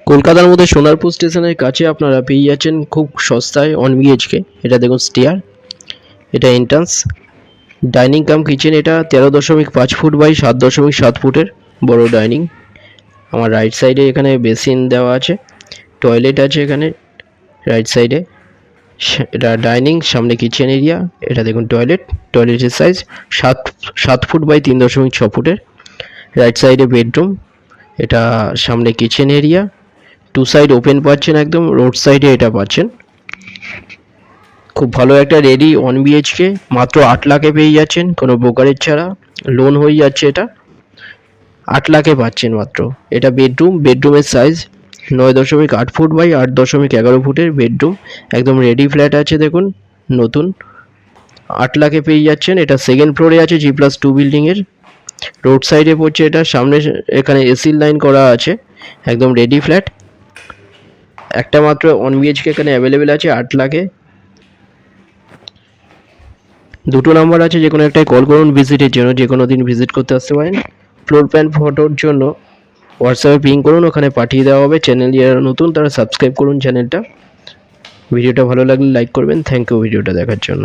কলকাতার মধ্যে সোনারপুর স্টেশনের কাছে আপনারা পেয়ে যাচ্ছেন খুব সস্তায় 1 BHK। এটা দেখুন স্টেয়ার, এটা এন্ট্রান্স, ডাইনিং কাম কিচেন। এটা 13.5 ফুট বাই 7.7 ফুটের বড় ডাইনিং। আমার রাইট সাইডে এখানে বেসিন দেওয়া আছে, টয়লেট আছে এখানে রাইট সাইডে। এটা ডাইনিং, সামনে কিচেন এরিয়া। এটা দেখুন টয়লেট, টয়লেটের সাইজ 7 ফুট বাই 3.6 ফুটের। রাইট সাইডে বেডরুম, এটা সামনে কিচেন এরিয়া। 2 সাইড ওপেন পাচ্ছেন, একদম রোড সাইডে এটা পাচ্ছেন। খুব ভালো একটা রেডি 1 BHK, মাত্র 8 লাখে পেয়ে যাচ্ছেন, কোনো ব্রোকারেজ ছাড়া। লোন হয়ে যাচ্ছে, এটা 8 লাখে পাচ্ছেন মাত্র। এটা বেডরুম, বেডরুমের সাইজ 9.8 ফুট বাই 8.11 ফুটের বেডরুম। একদম রেডি ফ্ল্যাট আছে দেখুন, নতুন। 8 লাখে পেয়ে যাচ্ছেন। এটা সেকেন্ড ফ্লোরে আছে, G+2 বিল্ডিংয়ের। রোড সাইডে পড়ছে এটা, সামনে এখানে এসির লাইন করা আছে। একদম রেডি ফ্ল্যাট। একটা মাত্র 1 BHK এখানে অ্যাভেলেবেল আছে 8 লাখে। দুটো নাম্বার আছে, যে কোনো একটাই কল করুন ভিজিটের জন্য। যে কোনো দিন ভিজিট করতে আসতে পারেন। ফ্লোর প্ল্যান ফটোর জন্য হোয়াটসঅ্যাপে পিং করুন, ওখানে পাঠিয়ে দেওয়া হবে। চ্যানেল যারা নতুন তারা সাবস্ক্রাইব করুন চ্যানেলটা। ভিডিওটা ভালো লাগলে লাইক করবেন। থ্যাংক ইউ ভিডিওটা দেখার জন্য।